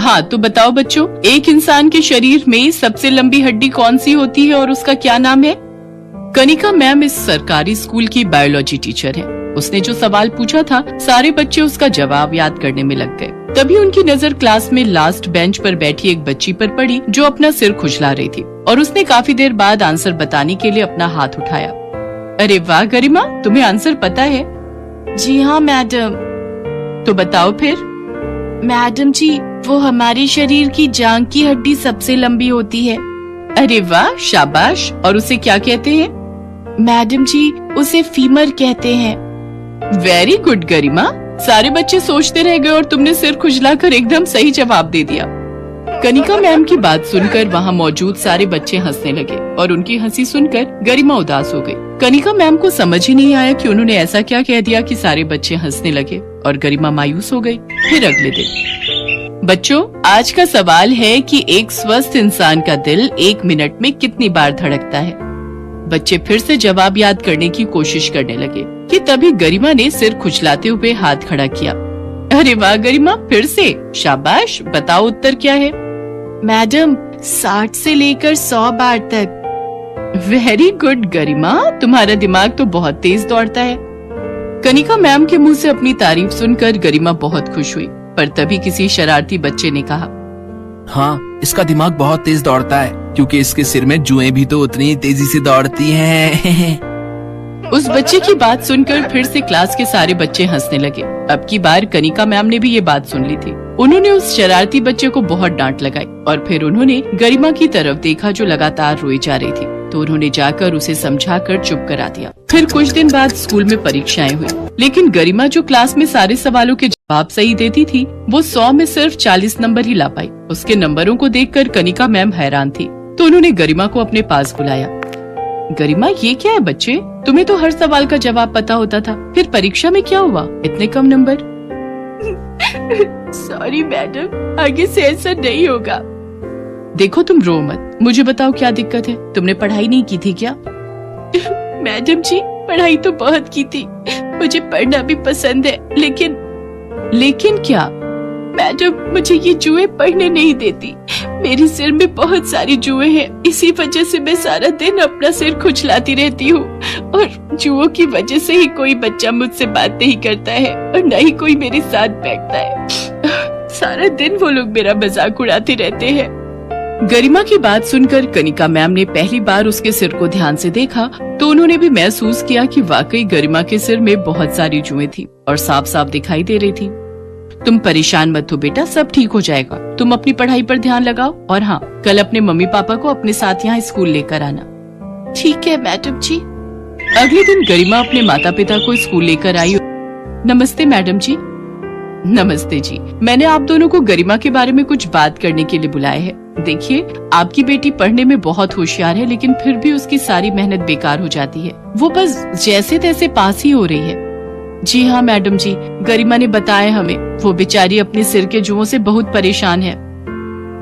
हाँ तो बताओ बच्चों, एक इंसान के शरीर में सबसे लंबी हड्डी कौन सी होती है और उसका क्या नाम है? कनिका मैम इस सरकारी स्कूल की बायोलॉजी टीचर है। उसने जो सवाल पूछा था, सारे बच्चे उसका जवाब याद करने में लग गए। तभी उनकी नजर क्लास में लास्ट बेंच पर बैठी एक बच्ची पर पड़ी जो अपना सिर खुजला रही थी, और उसने काफी देर बाद आंसर बताने के लिए अपना हाथ उठाया। अरे वाह गरिमा, तुम्हें आंसर पता है? जी हाँ मैडम। तो बताओ फिर। मैडम जी, वो हमारे शरीर की जांघ की हड्डी सबसे लंबी होती है। अरे वाह, शाबाश। और उसे क्या कहते हैं? मैडम जी, उसे फीमर कहते हैं। वेरी गुड गरिमा। सारे बच्चे सोचते रह गए और तुमने सिर खुजलाकर एकदम सही जवाब दे दिया। कनिका मैम की बात सुनकर वहाँ मौजूद सारे बच्चे हंसने लगे और उनकी हंसी सुनकर गरिमा उदास हो गई। कनिका मैम को समझ ही नहीं आया कि उन्होंने ऐसा क्या कह दिया कि सारे बच्चे हंसने लगे और गरिमा मायूस हो गई। फिर अगले दिन, बच्चों आज का सवाल है कि एक स्वस्थ इंसान का दिल 1 मिनट में कितनी बार धड़कता है? बच्चे फिर से जवाब याद करने की कोशिश करने लगे कि तभी गरिमा ने सिर खुजलाते हुए हाथ खड़ा किया। अरे वाह गरिमा, फिर से शाबाश। बताओ उत्तर क्या है? मैडम, 60 से लेकर 100 बार तक। वेरी गुड गरिमा, तुम्हारा दिमाग तो बहुत तेज दौड़ता है। कनिका मैम के मुंह से अपनी तारीफ सुनकर गरिमा बहुत खुश हुई, पर तभी किसी शरारती बच्चे ने कहा, हाँ, इसका दिमाग बहुत तेज दौड़ता है क्योंकि इसके सिर में जुएं भी तो उतनी तेजी से दौड़ती हैं। उस बच्चे की बात सुनकर फिर से क्लास के सारे बच्चे हंसने लगे। अब की बार कनिका मैम ने भी ये बात सुन ली थी। उन्होंने उस शरारती बच्चे को बहुत डांट लगाई और फिर उन्होंने गरिमा की तरफ देखा जो लगातार रोई जा रही थी, तो उन्होंने जाकर उसे समझाकर चुप करा दिया। फिर कुछ दिन बाद स्कूल में परीक्षाएं हुई, लेकिन गरिमा जो क्लास में सारे सवालों के जवाब सही देती थी, वो 100 में सिर्फ 40 नंबर ही ला पाई। उसके नंबरों को देखकर कनिका मैम हैरान थी, तो उन्होंने गरिमा को अपने पास बुलाया। गरिमा, ये क्या है बच्चे? तुम्हें तो हर सवाल का जवाब पता होता था, फिर परीक्षा में क्या हुआ, इतने कम नंबर? सॉरी मैडम, आगे से ऐसा नहीं होगा। देखो तुम रो मत, मुझे बताओ क्या दिक्कत है? तुमने पढ़ाई नहीं की थी क्या? मैडम जी, पढ़ाई तो बहुत की थी, मुझे पढ़ना भी पसंद है, लेकिन क्या? मैडम, मुझे ये जुए पढ़ने नहीं देती। मेरे सिर में बहुत सारी जुए हैं, इसी वजह से मैं सारा दिन अपना सिर खुजलाती रहती हूँ, और जुओं की वजह से ही कोई बच्चा मुझसे बात नहीं करता है और न ही कोई मेरे साथ बैठता है। सारा दिन वो लोग मेरा मजाक उड़ाते रहते हैं। गरिमा की बात सुनकर कनिका मैम ने पहली बार उसके सिर को ध्यान से देखा, तो उन्होंने भी महसूस किया कि वाकई गरिमा के सिर में बहुत सारी जुएं थी और साफ साफ दिखाई दे रही थी। तुम परेशान मत हो बेटा, सब ठीक हो जाएगा। तुम अपनी पढ़ाई पर ध्यान लगाओ, और हाँ, कल अपने मम्मी पापा को अपने साथ यहाँ स्कूल लेकर आना। ठीक है मैडम जी। अगले दिन गरिमा अपने माता पिता को स्कूल लेकर आई। नमस्ते मैडम जी। नमस्ते जी, मैंने आप दोनों को गरिमा के बारे में कुछ बात करने के लिए बुलाया है। देखिए, आपकी बेटी पढ़ने में बहुत होशियार है, लेकिन फिर भी उसकी सारी मेहनत बेकार हो जाती है। वो बस जैसे तैसे पास ही हो रही है। जी हाँ मैडम जी, गरिमा ने बताया हमें, वो बेचारी अपने सिर के जुओं से बहुत परेशान है।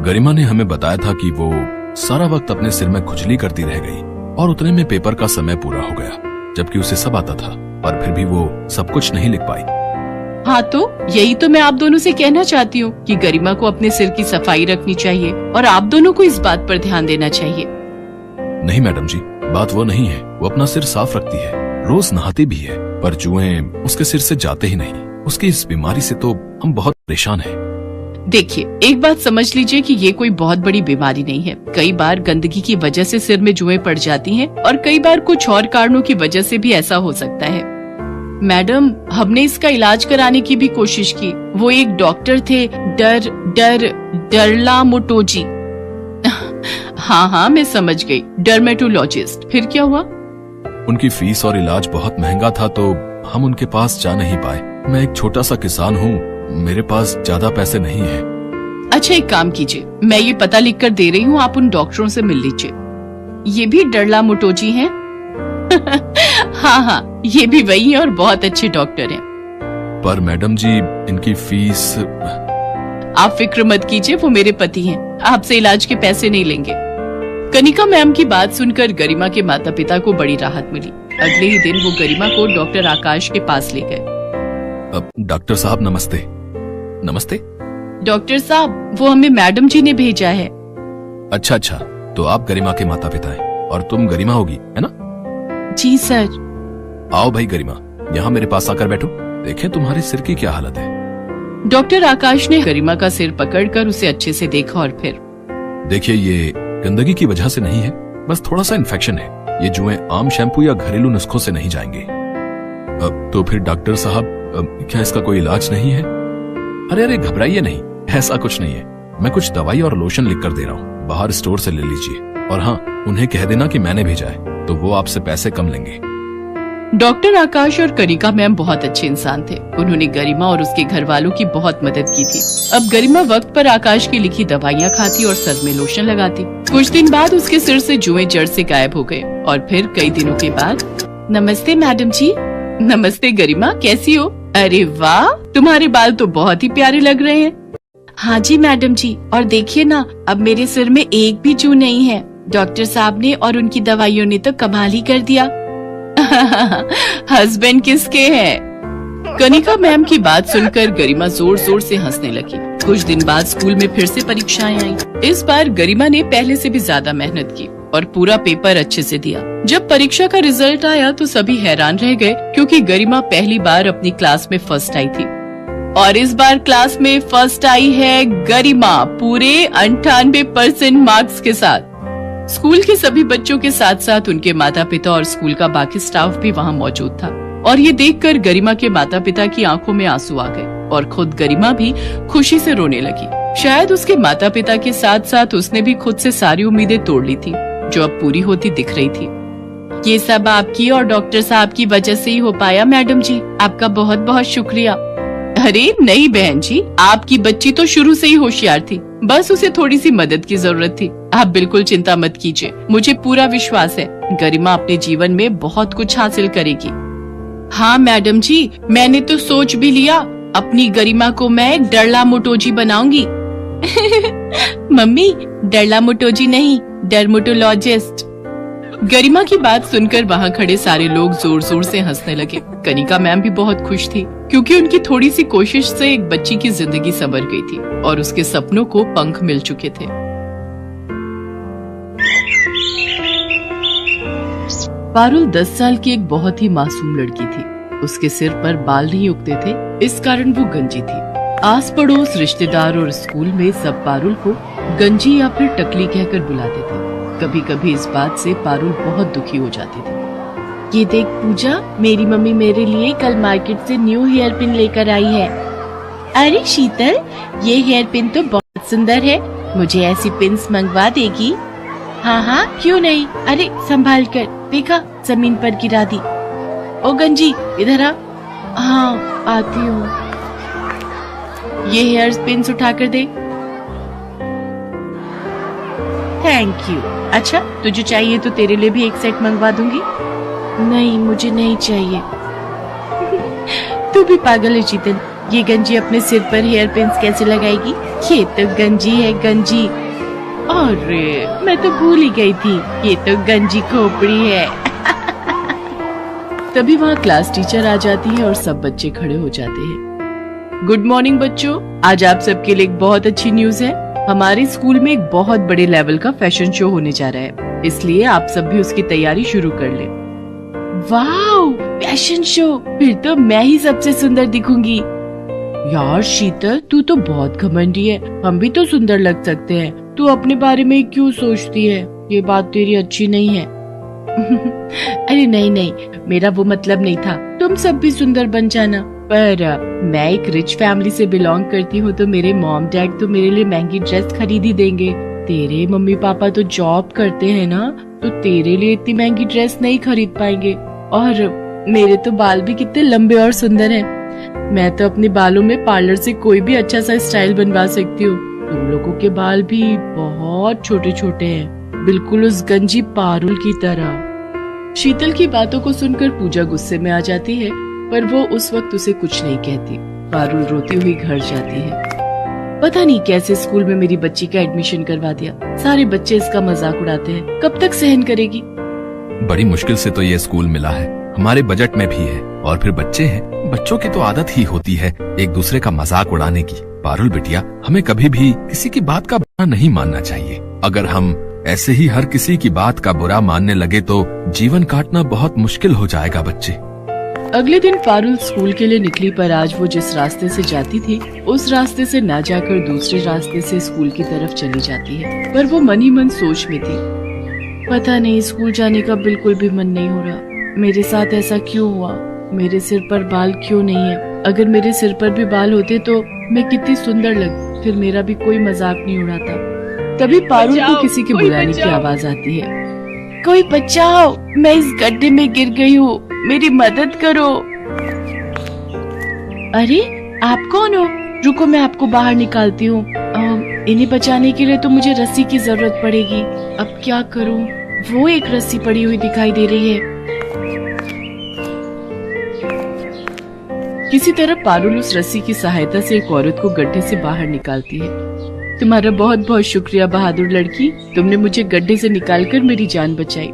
गरिमा ने हमें बताया था कि वो सारा वक्त अपने सिर में खुजली करती रह गई और उतने में पेपर का समय पूरा हो गया, जबकि उसे सब आता था, पर फिर भी वो सब कुछ नहीं लिख पाई। हाँ, तो यही तो मैं आप दोनों से कहना चाहती हूँ कि गरिमा को अपने सिर की सफाई रखनी चाहिए और आप दोनों को इस बात पर ध्यान देना चाहिए। नहीं मैडम जी, बात वो नहीं है। वो अपना सिर साफ रखती है, रोज नहाती भी है, पर जुएं उसके सिर से जाते ही नहीं। उसकी इस बीमारी से तो हम बहुत परेशान हैं। देखिए, एक बात समझ लीजिए कि ये कोई बहुत बड़ी बीमारी नहीं है। कई बार गंदगी की वजह से सिर में जुएं पड़ जाती हैं और कई बार कुछ और कारणों की वजह से भी ऐसा हो सकता है। मैडम, हमने इसका इलाज कराने की भी कोशिश की। वो एक डॉक्टर थे, डरला मोटोजी। हाँ, मैं समझ गई, डर्मेटोलॉजिस्ट। फिर क्या हुआ? उनकी फीस और इलाज बहुत महंगा था, तो हम उनके पास जा नहीं पाए। मैं एक छोटा सा किसान हूँ, मेरे पास ज्यादा पैसे नहीं है। अच्छा, एक काम कीजिए, मैं ये पता लिख कर दे रही हूँ, आप उन डॉक्टरों से मिल लीजिए। ये भी डरला मोटोजी हैं? हाँ, ये भी वही है और बहुत अच्छे डॉक्टर हैं। पर मैडम जी, इनकी फीस। आप फिक्र मत कीजिए, वो मेरे पति हैं, आपसे इलाज के पैसे नहीं लेंगे। कनिका मैम की बात सुनकर गरिमा के माता पिता को बड़ी राहत मिली। अगले ही दिन वो गरिमा को डॉक्टर आकाश के पास ले गए। डॉक्टर साहब नमस्ते। नमस्ते। डॉक्टर साहब, वो हमें मैडम जी ने भेजा है। अच्छा, तो आप गरिमा के माता पिता हैं और तुम गरिमा होगी, है ना? जी सर। आओ भाई गरिमा, यहाँ मेरे पास आकर बैठो। देखें तुम्हारे सिर की क्या हालत है। डॉक्टर आकाश ने गरिमा का सिर पकड़कर उसे अच्छे से देखा और फिर देखिए, ये गंदगी की वजह से नहीं है, बस थोड़ा सा इन्फेक्शन है। ये जुएं आम शैम्पू या घरेलू नुस्खों से नहीं जाएंगे। अब तो फिर डॉक्टर साहब, क्या इसका कोई इलाज नहीं है? अरे घबराइए नहीं, ऐसा कुछ नहीं है। मैं कुछ दवाई और लोशन लिख कर दे रहा हूँ, बाहर स्टोर से ले लीजिए। और हाँ, उन्हें कह देना कि मैंने भेजा है, तो वो आपसे पैसे कम लेंगे। डॉक्टर आकाश और कनिका मैम बहुत अच्छे इंसान थे। उन्होंने गरिमा और उसके घर वालों की बहुत मदद की थी। अब गरिमा वक्त पर आकाश की लिखी दवाइयाँ खाती और सर में लोशन लगाती। कुछ दिन बाद उसके सिर से जुएं जड़ से गायब हो गए और फिर कई दिनों के बाद, नमस्ते मैडम जी। नमस्ते गरिमा, कैसी हो? अरे वाह, तुम्हारे बाल तो बहुत ही प्यारे लग रहे हैं। हाँ जी मैडम जी, और देखिए ना, अब मेरे सिर में एक भी जू नहीं है। डॉक्टर साहब ने और उनकी दवाइयों ने तो कमाल ही कर दिया। हस्बैंड किसके हैं? कनिका मैम की बात सुनकर गरिमा जोर जोर से हंसने लगी। कुछ दिन बाद स्कूल में फिर से परीक्षाएं आई। इस बार गरिमा ने पहले से भी ज्यादा मेहनत की और पूरा पेपर अच्छे से दिया। जब परीक्षा का रिजल्ट आया तो सभी हैरान रह गए, क्योंकि गरिमा पहली बार अपनी क्लास में फर्स्ट आई थी। और इस बार क्लास में फर्स्ट आई है गरिमा, पूरे 98% मार्क्स के साथ। स्कूल के सभी बच्चों के साथ साथ उनके माता पिता और स्कूल का बाकी स्टाफ भी वहाँ मौजूद था। और ये देखकर गरिमा के माता पिता की आंखों में आंसू आ गए और खुद गरिमा भी खुशी से रोने लगी। शायद उसके माता पिता के साथ साथ उसने भी खुद से सारी उम्मीदें तोड़ ली थी, जो अब पूरी होती दिख रही थी। ये सब आपकी और डॉक्टर साहब की वजह से ही हो पाया मैडम जी, आपका बहुत बहुत शुक्रिया। अरे नहीं बहन जी, आपकी बच्ची तो शुरू से ही होशियार थी, बस उसे थोड़ी सी मदद की जरूरत थी। आप बिल्कुल चिंता मत कीजिए, मुझे पूरा विश्वास है गरिमा अपने जीवन में बहुत कुछ हासिल करेगी। हाँ मैडम जी, मैंने तो सोच भी लिया, अपनी गरिमा को मैं डरला मोटोजी बनाऊंगी। मम्मी, डरला मोटोजी नहीं, डर्मेटोलॉजिस्ट। गरिमा की बात सुनकर वहाँ खड़े सारे लोग जोर जोर से हंसने लगे। कनिका मैम भी बहुत खुश थी, क्योंकि उनकी थोड़ी सी कोशिश से एक बच्ची की जिंदगी संवर गई थी और उसके सपनों को पंख मिल चुके थे। पारुल 10 साल की एक बहुत ही मासूम लड़की थी। उसके सिर पर बाल नहीं उगते थे, इस कारण वो गंजी थी। आस पड़ोस, रिश्तेदार और स्कूल में सब पारुल को गंजी या फिर टकली कहकर बुलाते थे। कभी कभी इस बात से पारुल बहुत दुखी हो जाती थी। ये देख पूजा, मेरी मम्मी मेरे लिए कल मार्केट से न्यू हेयर पिन लेकर आई है। अरे शीतल, ये हेयर पिन तो बहुत सुंदर है, मुझे ऐसी पिन्स मंगवा देगी? हाँ हाँ, क्यों नहीं। अरे संभाल कर, देखा जमीन पर गिरा दी। ओ गंजी, इधर आ। हाँ आती हूँ। ये हेयर पिन्स उठा कर दे। Thank you. अच्छा, तुझे चाहिए तो तेरे लिए भी एक सेट मंगवा दूंगी। नहीं, मुझे नहीं चाहिए। तू भी पागल है शीतल, ये गंजी अपने सिर पर हेयर पिन्स कैसे लगाएगी? ये तो गंजी है, गंजी। अरे मैं तो भूल ही गई थी, ये तो गंजी खोपड़ी है। तभी वहाँ क्लास टीचर आ जाती है और सब बच्चे खड़े हो जाते हैं। गुड मॉर्निंग बच्चों, आज आप सबके लिए एक बहुत अच्छी न्यूज है। हमारे स्कूल में एक बहुत बड़े लेवल का फैशन शो होने जा रहा है, इसलिए आप सब भी उसकी तैयारी शुरू कर लें। वाओ, फैशन शो, फिर तो मैं ही सबसे सुंदर दिखूंगी। यार शीतल, तू तो बहुत घमंडी है, हम भी तो सुंदर लग सकते हैं, तू अपने बारे में क्यों सोचती है? ये बात तेरी अच्छी नहीं है। अरे नहीं नहीं, मेरा वो मतलब नहीं था, तुम सब भी सुंदर बन जाना। पर मैं एक रिच फैमिली से बिलोंग करती हूँ, तो मेरे मॉम डैड तो मेरे लिए महंगी ड्रेस खरीद ही देंगे। तेरे मम्मी पापा तो जॉब करते हैं ना, तो तेरे लिए इतनी महंगी ड्रेस नहीं खरीद पाएंगे। और मेरे तो बाल भी कितने लंबे और सुंदर हैं, मैं तो अपने बालों में पार्लर से कोई भी अच्छा सा स्टाइल बनवा सकती हूँ। तुम लोगों के बाल भी बहुत छोटे छोटे हैं, बिल्कुल उस गंजी पारुल की तरह। शीतल की बातों को सुनकर पूजा गुस्से में आ जाती है, पर वो उस वक्त उसे कुछ नहीं कहती। पारुल रोती हुई घर जाती है। पता नहीं कैसे स्कूल में मेरी बच्ची का एडमिशन करवा दिया, सारे बच्चे इसका मजाक उड़ाते हैं, कब तक सहन करेगी? बड़ी मुश्किल से तो ये स्कूल मिला है, हमारे बजट में भी है, और फिर बच्चे हैं, बच्चों की तो आदत ही होती है एक दूसरे का मजाक उड़ाने की। पारुल बिटिया, हमें कभी भी किसी की बात का बुरा नहीं मानना चाहिए। अगर हम ऐसे ही हर किसी की बात का बुरा मानने लगे तो जीवन काटना बहुत मुश्किल हो जाएगा बच्चे। अगले दिन पारुल स्कूल के लिए निकली, पर आज वो जिस रास्ते से जाती थी उस रास्ते से ना जाकर दूसरे रास्ते से स्कूल की तरफ चली जाती है। पर वो मन ही मन सोच में थी, पता नहीं स्कूल जाने का बिल्कुल भी मन नहीं हो रहा। मेरे साथ ऐसा क्यों हुआ? मेरे सिर पर बाल क्यों नहीं है? अगर मेरे सिर पर भी बाल होते तो मैं कितनी सुंदर लगती, फिर मेरा भी कोई मजाक नहीं उड़ाता। तभी पारुल को किसी के बुलाने की आवाज आती है। कोई बचाओ, मैं इस गड्ढे में गिर गई हूँ, मेरी मदद करो। अरे आप कौन हो? रुको मैं आपको बाहर निकालती हूँ। इन्हें बचाने के लिए तो मुझे रस्सी की जरूरत पड़ेगी। अब क्या करूँ? वो एक रस्सी पड़ी हुई दिखाई दे रही है। किसी तरह पारुल उस रस्सी की सहायता से एक औरत को गड्ढे से बाहर निकालती है। तुम्हारा बहुत बहुत शुक्रिया बहादुर लड़की, तुमने मुझे गड्ढे से निकालकर मेरी जान बचाई।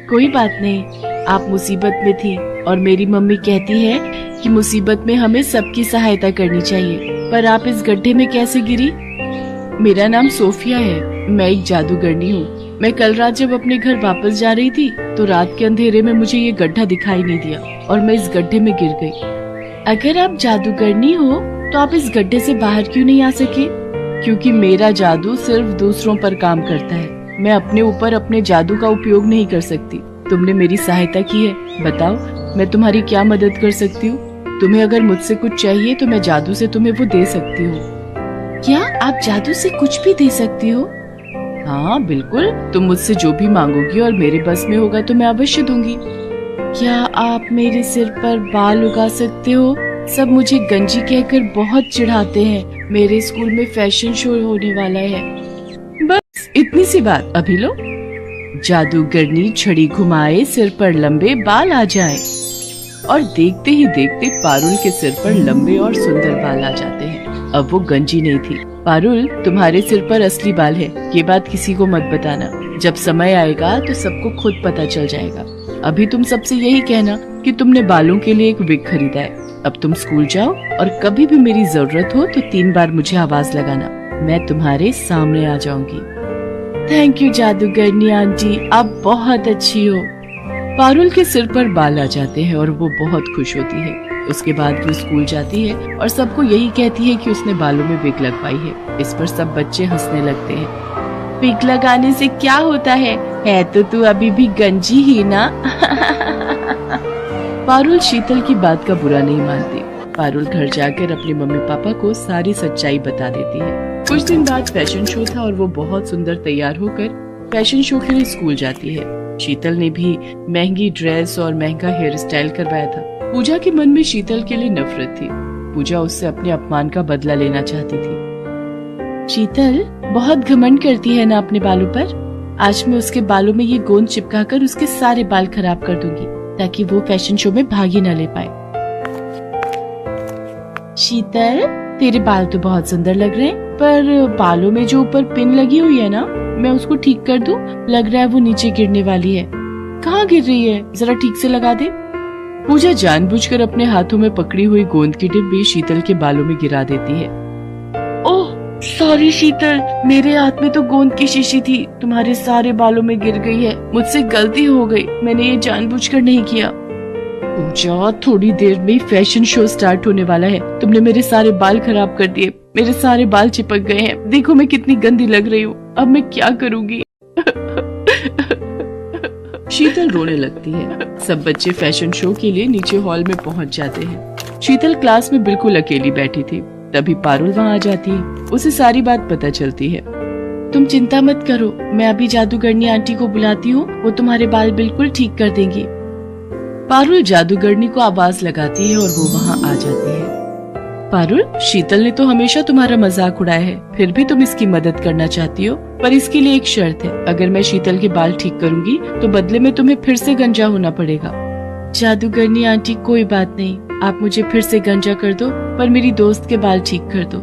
कोई बात नहीं, आप मुसीबत में थी और मेरी मम्मी कहती है कि मुसीबत में हमें सबकी सहायता करनी चाहिए। पर आप इस गड्ढे में कैसे गिरी? मेरा नाम सोफिया है, मैं एक जादूगरनी हूँ। मैं कल रात जब अपने घर वापस जा रही थी तो रात के अंधेरे में मुझे ये गड्ढा दिखाई नहीं दिया और मैं इस गड्ढे में गिर गई। अगर आप जादूगरनी हो तो आप इस गड्ढे से बाहर क्यों नहीं आ सके? क्योंकि मेरा जादू सिर्फ दूसरों पर काम करता है, मैं अपने ऊपर अपने जादू का उपयोग नहीं कर सकती। तुमने मेरी सहायता की है, बताओ मैं तुम्हारी क्या मदद कर सकती हूँ? तुम्हें अगर मुझसे कुछ चाहिए तो मैं जादू से तुम्हें वो दे सकती हूँ। क्या आप जादू से कुछ भी दे सकती हो? हाँ बिल्कुल, तुम मुझसे जो भी मांगोगी और मेरे बस में होगा तो मैं अवश्य दूंगी। क्या आप मेरे सिर पर बाल उगा सकते हो? सब मुझे गंजी कहकर बहुत चिढ़ाते हैं। मेरे स्कूल में फैशन शो होने वाला है। बस इतनी सी बात, अभी लो। जादूगरनी छड़ी घुमाए, सिर पर लंबे बाल आ जाए। और देखते ही देखते पारुल के सिर पर लंबे और सुंदर बाल आ जाते हैं। अब वो गंजी नहीं थी। पारुल, तुम्हारे सिर पर असली बाल है, ये बात किसी को मत बताना। जब समय आएगा तो सबको खुद पता चल जाएगा। अभी तुम सबसे यही कहना कि तुमने बालों के लिए एक विग खरीदा है। अब तुम स्कूल जाओ और कभी भी मेरी जरूरत हो तो 3 बार मुझे आवाज लगाना, मैं तुम्हारे सामने आ जाऊंगी। थैंक यू जादूगरनी आंटी, आप बहुत अच्छी हो। पारुल के सिर पर बाल आ जाते हैं और वो बहुत खुश होती है। उसके बाद वो स्कूल जाती है और सबको यही कहती है कि उसने बालों में विग लगवाई है। इस पर सब बच्चे हंसने लगते हैं। विग लगाने से क्या होता है तो तू अभी भी गंजी ही ना। पारुल शीतल की बात का बुरा नहीं मानती। पारुल घर जाकर अपने मम्मी पापा को सारी सच्चाई बता देती है। कुछ दिन बाद फैशन शो था और वो बहुत सुंदर तैयार होकर फैशन शो के लिए स्कूल जाती है। शीतल ने भी महंगी ड्रेस और महंगा हेयर स्टाइल करवाया था। पूजा के मन में शीतल के लिए नफरत थी। पूजा उससे अपने अपमान का बदला लेना चाहती थी। शीतल बहुत घमंड करती है ना अपने बालों पर। आज मैं उसके बालों में ये गोंद चिपकाकर उसके सारे बाल खराब कर दूंगी ताकि वो फैशन शो में भाग ही न ले पाए। शीतल, तेरे बाल तो बहुत सुंदर लग रहे हैं, पर बालों में जो ऊपर पिन लगी हुई है ना, मैं उसको ठीक कर दूं? लग रहा है वो नीचे गिरने वाली है। कहाँ गिर रही है? जरा ठीक से लगा दे। पूजा जानबूझकर अपने हाथों में पकड़ी हुई गोंद की डिब्बी शीतल के बालों में गिरा देती है। ओह सॉरी शीतल, मेरे हाथ में तो गोंद की शीशी थी, तुम्हारे सारे बालों में गिर गई है। मुझसे गलती हो गई, मैंने ये जानबूझकर नहीं किया। पूजा, थोड़ी देर में फैशन शो स्टार्ट होने वाला है, तुमने मेरे सारे बाल खराब कर दिए। मेरे सारे बाल चिपक गए हैं, देखो मैं कितनी गंदी लग रही हूँ। अब मैं क्या करूँगी? शीतल रोने लगती है। सब बच्चे फैशन शो के लिए नीचे हॉल में पहुँच जाते हैं। शीतल क्लास में बिल्कुल अकेली बैठी थी। तभी पारुल वहाँ आ जाती है। उसे सारी बात पता चलती है। तुम चिंता मत करो, मैं अभी जादूगरनी आंटी को बुलाती हूँ, वो तुम्हारे बाल बिल्कुल ठीक कर देंगी। पारुल जादूगरनी को आवाज लगाती है और वो वहाँ आ जाती है। पारुल, शीतल ने तो हमेशा तुम्हारा मजाक उड़ाया है, फिर भी तुम इसकी मदद करना चाहती हो, पर इसके लिए एक शर्त है। अगर मैं शीतल के बाल ठीक करूंगी तो बदले में तुम्हें फिर से गंजा होना पड़ेगा। जादूगरनी आंटी, कोई बात नहीं, आप मुझे फिर से गंजा कर दो, पर मेरी दोस्त के बाल ठीक कर दो।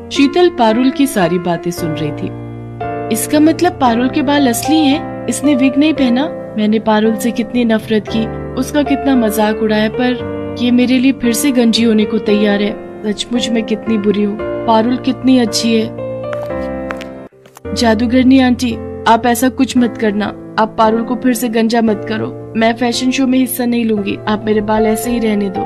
शीतल पारुल की सारी बातें सुन रही थी। इसका मतलब पारुल के बाल असली हैं? इसने विग नहीं पहना? मैंने पारुल से कितनी नफरत की, उसका कितना मजाक उड़ाया, पर ये मेरे लिए फिर से गंजी होने को तैयार है। सचमुच मैं कितनी बुरी हूँ। पारुल कितनी अच्छी है। जादूगरनी आंटी, आप ऐसा कुछ मत करना। आप पारुल को फिर से गंजा मत करो। मैं फैशन शो में हिस्सा नहीं लूंगी। आप मेरे बाल ऐसे ही रहने दो।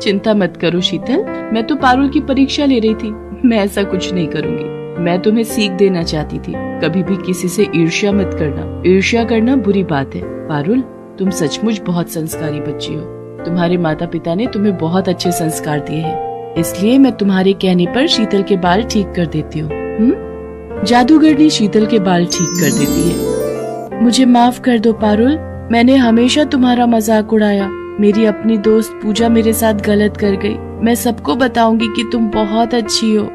चिंता मत करो शीतल, मैं तो पारुल की परीक्षा ले रही थी। मैं ऐसा कुछ नहीं करूंगी। मैं तुम्हें सीख देना चाहती थी, कभी भी किसी से ईर्ष्या मत करना। ईर्ष्या करना बुरी बात है। पारुल, तुम सचमुच बहुत संस्कारी बच्ची हो। तुम्हारे माता पिता ने तुम्हें बहुत अच्छे संस्कार दिए हैं, इसलिए मैं तुम्हारे कहने पर शीतल के बाल ठीक कर देती हूँ। जादूगरनी शीतल के बाल ठीक कर देती है। मुझे माफ कर दो पारुल, मैंने हमेशा तुम्हारा मजाक उड़ाया। मेरी अपनी दोस्त पूजा मेरे साथ गलत कर गई। मैं सबको बताऊंगी कि तुम बहुत अच्छी हो।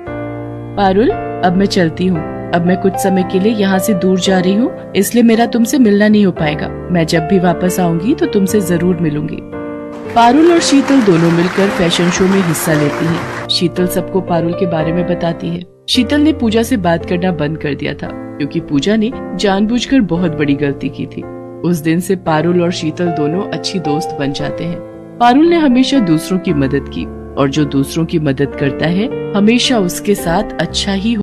पारुल, अब मैं चलती हूँ। अब मैं कुछ समय के लिए यहाँ से दूर जा रही हूँ, इसलिए मेरा तुमसे मिलना नहीं हो पाएगा। मैं जब भी वापस आऊंगी तो तुमसे जरूर मिलूंगी। पारुल और शीतल दोनों मिलकर फैशन शो में हिस्सा लेती हैं। शीतल सबको पारुल के बारे में बताती है। शीतल ने पूजा से बात करना बंद कर दिया था, क्योंकि पूजा ने जानबूझकर बहुत बड़ी गलती की थी। उस दिन से पारुल और शीतल दोनों अच्छी दोस्त बन जाते हैं। पारुल ने हमेशा दूसरों की मदद की, और जो दूसरों की मदद करता है हमेशा उसके साथ अच्छा ही